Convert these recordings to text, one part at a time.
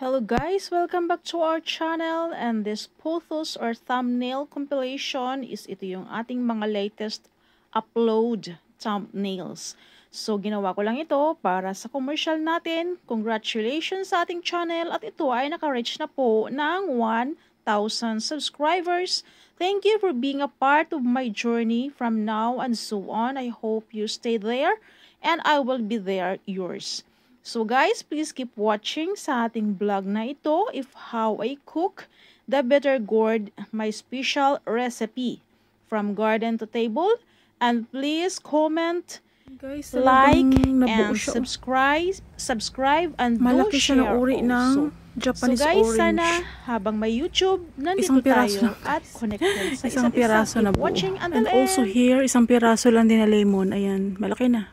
Hello guys, welcome back to our channel, and this photos or thumbnail compilation is ito yung ating mga latest upload thumbnails. So ginawa ko lang ito para sa commercial natin. Congratulations sa ating channel at ito ay naka-reach na po ng 1,000 subscribers. Thank you for being a part of my journey from now and so on. I hope you stay there and I will be there yours. So guys, please keep watching sa ating vlog na ito, if how I cook the bitter gourd, my special recipe from garden to table. And please comment, guys, like, and subscribe and malaki do siya share na uri also. ng Japanese so guys, orange. sana habang may YouTube, nandito tayo at connected sa isang piraso na buo. Watching And also here, isang piraso lang din na lemon. Ayan, malaki na.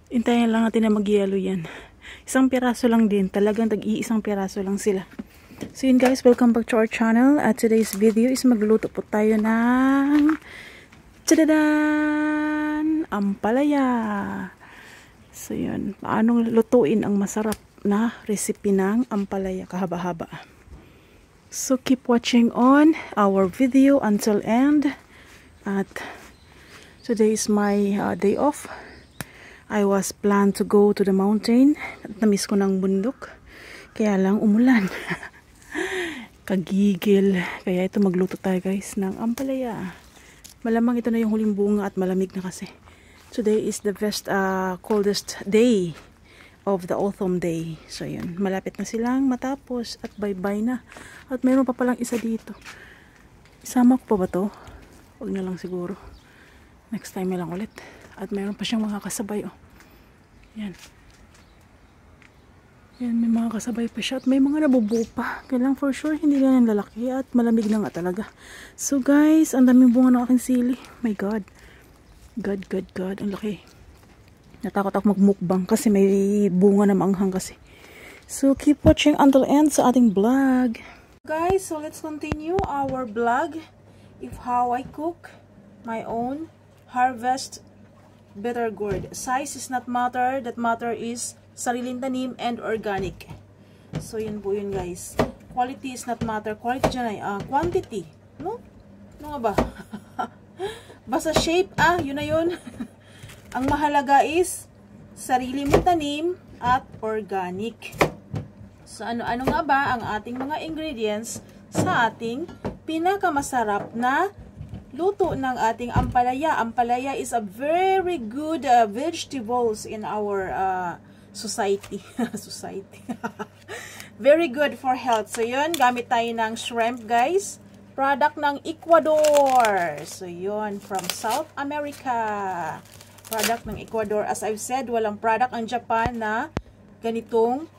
Intayin lang natin na mag-yellow yan. Isang piraso lang din. Talagang tag-iisang piraso lang sila. So yun guys, welcome back to our channel. At today's video is magluluto po tayo ng tadadan! Ampalaya! So yun, paano lutuin ang masarap na recipe ng ampalaya kahaba-haba. So keep watching on our video until end. At today is my day off. I was planned to go to the mountain. At namiss ko ng bundok. Kaya lang umulan. Kagigil. Kaya ito magluto tayo guys ng ampalaya. Malamang ito na yung huling bunga at malamig na kasi. Today is the best coldest day of the autumn day. So yun. Malapit na silang matapos at bye-bye na. At mayroon pa palang isa dito. Isama ko pa ba to? Huwag na lang siguro. Next time na lang ulit. At mayroon pa siyang mga kasabay, oh. Yan. Yan, may mga kasabay pa siya. At may mga nabubuo pa. Kailang for sure, hindi lang yung lalaki. At malamig na nga talaga. So guys, ang daming bunga ng aking sili. My God. God. Ang laki. Natakot ako magmukbang kasi may bunga na maanghang kasi. So keep watching until end sa ating vlog. Guys, so let's continue our vlog. If how I cook my own harvest bitter gourd. Size is not matter. That matter is sariling tanim and organic. So yun po yun guys. Quality is not matter. Quality dyan ay quantity. No? Ano nga ba? Basta shape yun na yun. Ang mahalaga is sarili mo tanim at organic. So ano nga ba ang ating mga ingredients sa ating pinakamasarap na luto ng ating ampalaya. Ampalaya is a very good vegetables in our society. Very good for health. So yun, gamit tayo ng shrimp guys. Product ng Ecuador. So yun, from South America. Product ng Ecuador. As I've said, walang product ang Japan na ganitong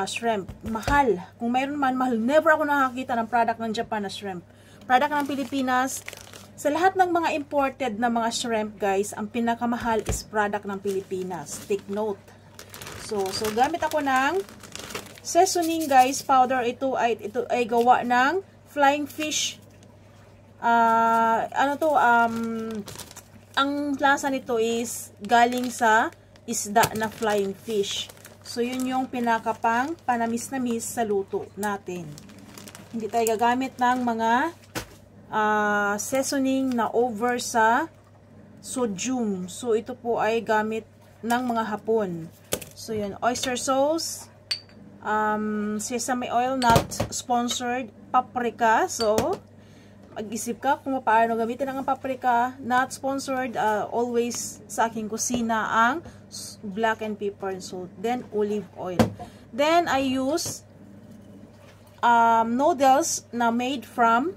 shrimp. Mahal. Kung mayroon man, mahal. Never ako nakakita ng product ng Japan na shrimp. Product ng Pilipinas. Sa lahat ng mga imported na mga shrimp guys, ang pinakamahal is product ng Pilipinas. Take note. So gamit ako ng seasoning guys, powder. Ito ay gawa ng flying fish. Ang lasa nito is galing sa isda na flying fish. So yun yung pinakapang panamis-namis sa luto natin. Hindi tayo gagamit ng mga seasoning na over sa sodium. So, ito po ay gamit ng mga Hapon. So, yun. Oyster sauce. Sesame oil, not sponsored. Paprika. So, mag-isip ka kung paano gamitin ang paprika. Not sponsored. Always sa aking kusina ang black and pepper and salt. Then, olive oil. Then, I use noodles na made from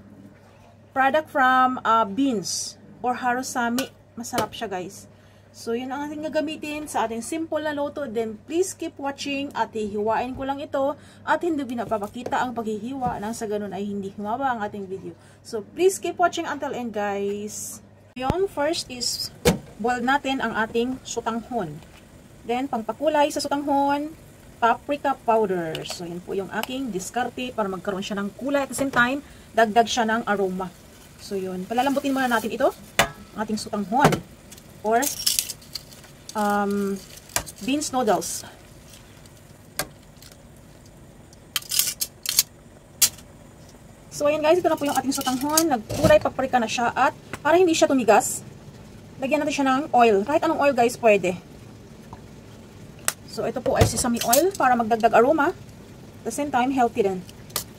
product from beans or harusami. Masarap siya guys. So yun ang ating gagamitin sa ating simple na luto. Then please keep watching at hihiwain ko lang ito at hindi pinapapakita ang paghihiwa nang sa ganun ay hindi humaba ang ating video. So please keep watching until end guys. Yun, first is boil natin ang ating sutanghon. Then pangpakulay sa sutanghon, paprika powder. So yun po yung aking diskarte para magkaroon siya ng kulay at the same time dagdag siya ng aroma. So yun, palalambutin muna natin ito, ating sutanghon or beans noodles. So, ayan guys, ito na po yung ating sotanghon. Nagkulay paprika na siya at para hindi siya tumigas, lagyan natin siya ng oil. Kahit anong oil guys, pwede. So, ito po ay sesame oil para magdagdag aroma. At the same time, healthy din.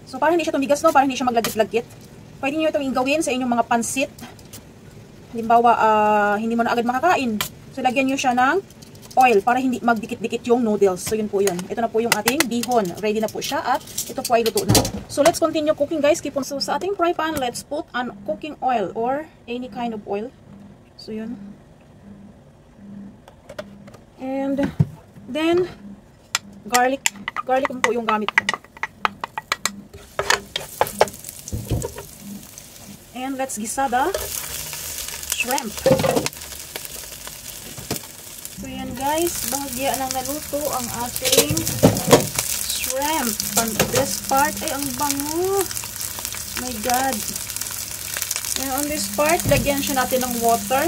So, para hindi siya tumigas, no? Para hindi siya maglagkit-lagkit. Pwede nyo itong gawin sa inyong mga pansit. Halimbawa, hindi mo na agad makakain. So, lagyan nyo siya ng oil para hindi magdikit-dikit yung noodles. So, yun po yun. Ito na po yung ating bihon. Ready na po siya at ito po ay luto na. So, let's continue cooking guys. Keep on. So, sa ating fry pan, let's put on cooking oil or any kind of oil. So, yun. And then, garlic. Garlic po yung gamit ko. And let's gisa the shrimp. So yan guys, bahagya nang naluto ang ating shrimp. On this part, ay ang bango. My God. And on this part, lagyan siya natin ng water.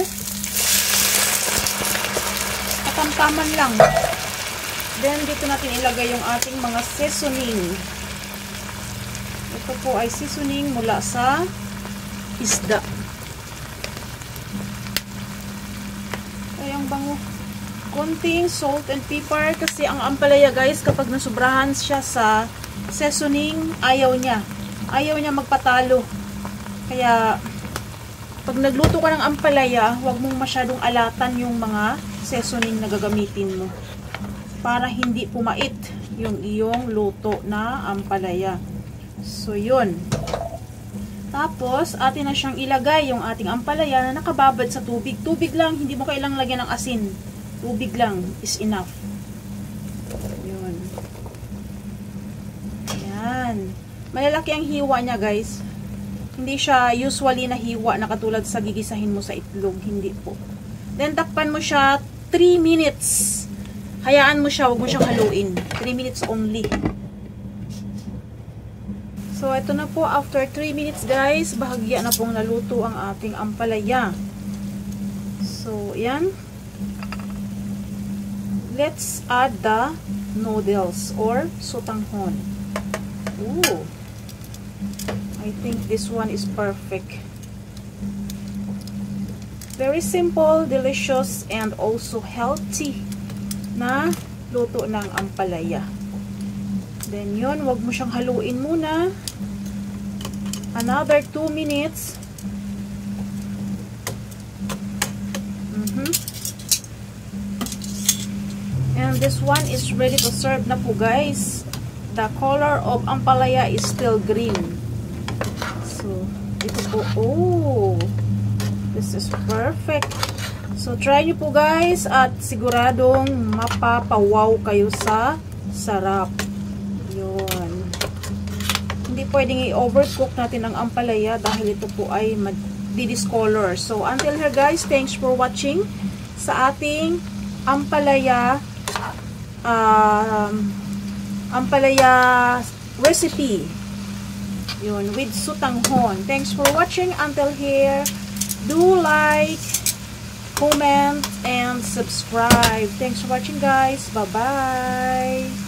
Katamtaman lang. Then dito natin ilagay yung ating mga seasoning. Ito po ay seasoning mula sa isda. Ay ang bango. Konting salt and pepper kasi ang ampalaya guys kapag nasubrahan siya sa seasoning ayaw niya magpatalo, kaya pag nagluto ka ng ampalaya huwag mong masyadong alatan yung mga seasoning na gagamitin mo para hindi pumait yung iyong luto na ampalaya. So yun, tapos atin na siyang ilagay yung ating ampalaya na nakababad sa tubig lang, hindi mo kailangang lagyan ng asin. Tubig lang is enough. Yun. Yan. Malalaki ang hiwa niya guys. Hindi siya usually na hiwa na katulad sa gigisahin mo sa itlog. Hindi po. Then takpan mo siya 3 minutes. Hayaan mo siya, huwag mo siyang haluin. 3 minutes only. So ito na po, after 3 minutes guys, bahagya na pong naluto ang ating ampalaya. So yan. Let's add the noodles or sotanghon. Ooh. I think this one is perfect. Very simple, delicious, and also healthy na luto ng ampalaya. Then yun, wag mo siyang haluin muna. Another 2 minutes. And this one is ready to serve na po guys. The color of ampalaya is still green. So, ito po. Oh, this is perfect. So, try nyo po guys at siguradong mapapawaw kayo sa sarap. Yun. Hindi pwedeng i-overcook natin ang ampalaya dahil ito po ay di-discolor. So, until here guys, thanks for watching sa ating ampalaya recipe. Yun, with sotanghon. Thanks for watching until here. Do like, comment, and subscribe. Thanks for watching guys. Bye-bye.